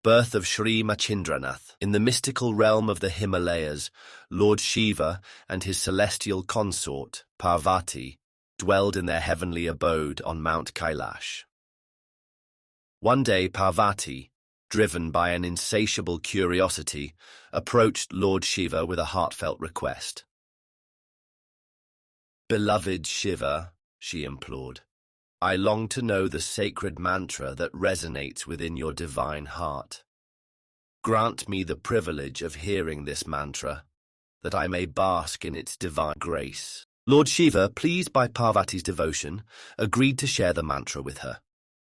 Birth of Shri Machhindranath. In the mystical realm of the Himalayas, Lord Shiva and his celestial consort, Parvati, dwelled in their heavenly abode on Mount Kailash. One day Parvati, driven by an insatiable curiosity, approached Lord Shiva with a heartfelt request. "Beloved Shiva," she implored, "I long to know the sacred mantra that resonates within your divine heart. Grant me the privilege of hearing this mantra, that I may bask in its divine grace." Lord Shiva, pleased by Parvati's devotion, agreed to share the mantra with her.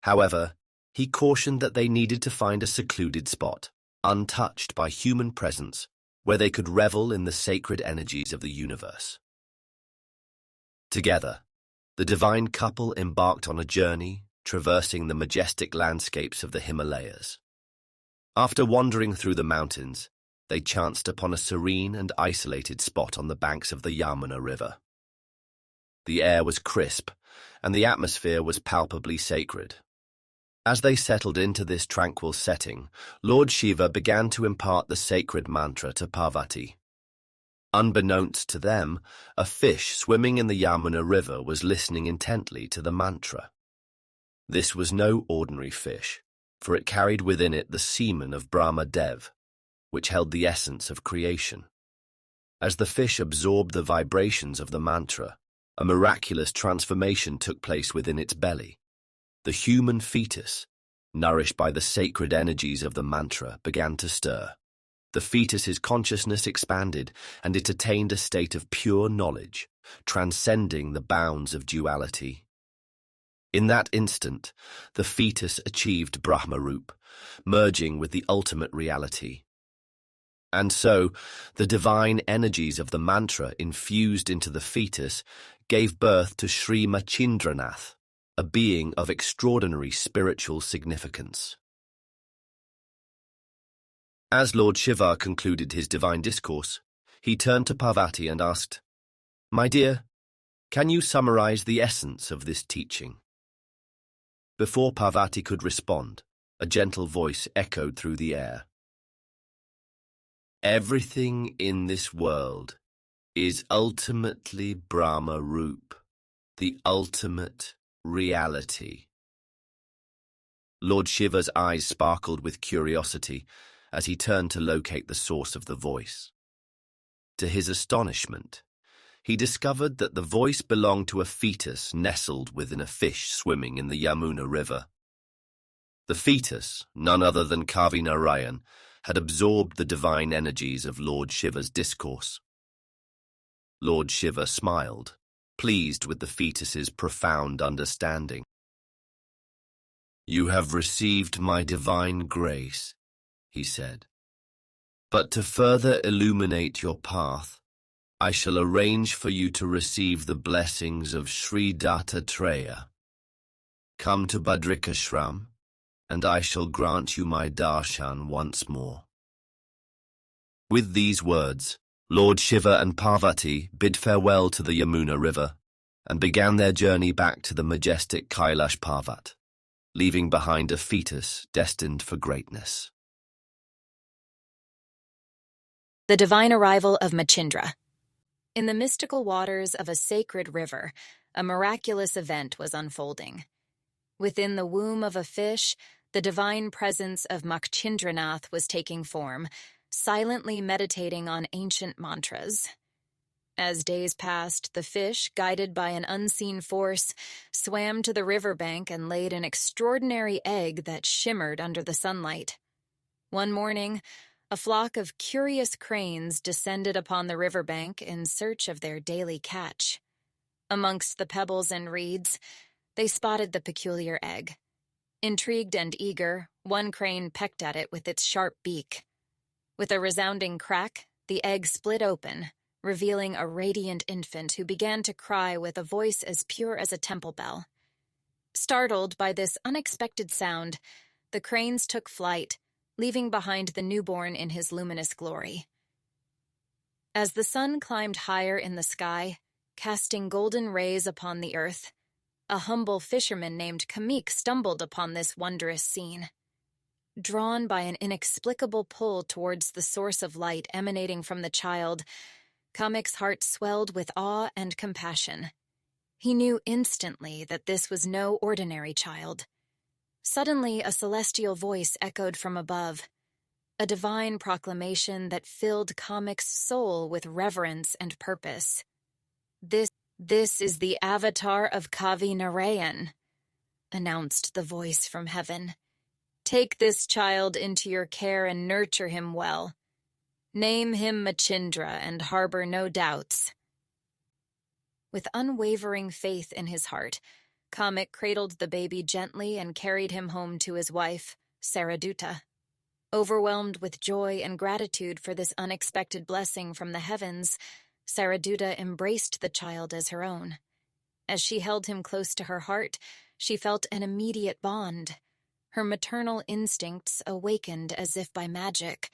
However, he cautioned that they needed to find a secluded spot, untouched by human presence, where they could revel in the sacred energies of the universe. Together, the divine couple embarked on a journey, traversing the majestic landscapes of the Himalayas. After wandering through the mountains, they chanced upon a serene and isolated spot on the banks of the Yamuna River. The air was crisp, and the atmosphere was palpably sacred. As they settled into this tranquil setting, Lord Shiva began to impart the sacred mantra to Parvati. Unbeknownst to them, a fish swimming in the Yamuna River was listening intently to the mantra. This was no ordinary fish, for it carried within it the semen of Brahma Dev, which held the essence of creation. As the fish absorbed the vibrations of the mantra, a miraculous transformation took place within its belly. The human fetus, nourished by the sacred energies of the mantra, began to stir. The fetus's consciousness expanded, and it attained a state of pure knowledge, transcending the bounds of duality. In that instant, the fetus achieved Brahmarup, merging with the ultimate reality. And so, the divine energies of the mantra infused into the fetus gave birth to Shri Machhindranath, a being of extraordinary spiritual significance. As Lord Shiva concluded his divine discourse, he turned to Parvati and asked, "My dear, can you summarize the essence of this teaching?" Before Parvati could respond, a gentle voice echoed through the air. "Everything in this world is ultimately Brahma Rup, the ultimate reality." Lord Shiva's eyes sparkled with curiosity as he turned to locate the source of the voice. To his astonishment, he discovered that the voice belonged to a fetus nestled within a fish swimming in the Yamuna River. The fetus, none other than Kavi Narayan, had absorbed the divine energies of Lord Shiva's discourse. Lord Shiva smiled, pleased with the fetus's profound understanding. "You have received my divine grace," he said. "But to further illuminate your path, I shall arrange for you to receive the blessings of Sri Dattatreya. Come to Badrikashram, and I shall grant you my darshan once more." With these words, Lord Shiva and Parvati bid farewell to the Yamuna River and began their journey back to the majestic Kailash Parvat, leaving behind a fetus destined for greatness. The divine arrival of Machindra. In the mystical waters of a sacred river, a miraculous event was unfolding. Within the womb of a fish, the divine presence of Machhindranath was taking form, silently meditating on ancient mantras. As days passed, the fish, guided by an unseen force, swam to the riverbank and laid an extraordinary egg that shimmered under the sunlight. One morning, a flock of curious cranes descended upon the riverbank in search of their daily catch. Amongst the pebbles and reeds, they spotted the peculiar egg. Intrigued and eager, one crane pecked at it with its sharp beak. With a resounding crack, the egg split open, revealing a radiant infant who began to cry with a voice as pure as a temple bell. Startled by this unexpected sound, the cranes took flight, leaving behind the newborn in his luminous glory. As the sun climbed higher in the sky, casting golden rays upon the earth, a humble fisherman named Kamik stumbled upon this wondrous scene. Drawn by an inexplicable pull towards the source of light emanating from the child, Kamek's heart swelled with awe and compassion. He knew instantly that this was no ordinary child. Suddenly, a celestial voice echoed from above, a divine proclamation that filled Kamek's soul with reverence and purpose. This is the avatar of Kavi Narayan, announced the voice from heaven. Take this child into your care and nurture him well. Name him Machindra and harbor no doubts. With unwavering faith in his heart, Kamek cradled the baby gently and carried him home to his wife, Saraduta. Overwhelmed with joy and gratitude for this unexpected blessing from the heavens, Saraduta embraced the child as her own. As she held him close to her heart, she felt an immediate bond. Her maternal instincts awakened as if by magic.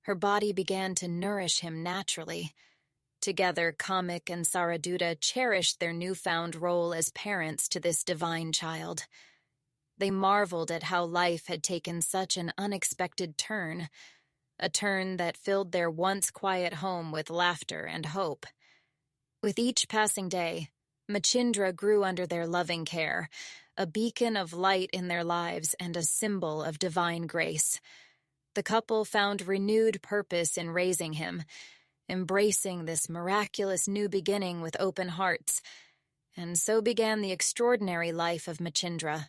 Her body began to nourish him naturally. Together, Kamek and Saraduta cherished their newfound role as parents to this divine child. They marveled at how life had taken such an unexpected turn, a turn that filled their once quiet home with laughter and hope. With each passing day, Machindra grew under their loving care, a beacon of light in their lives and a symbol of divine grace. The couple found renewed purpose in raising him, embracing this miraculous new beginning with open hearts. And so began the extraordinary life of Machindra.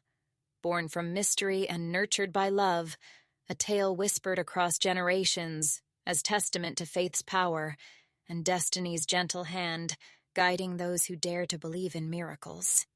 Born from mystery and nurtured by love, a tale whispered across generations as testament to faith's power and destiny's gentle hand, guiding those who dare to believe in miracles.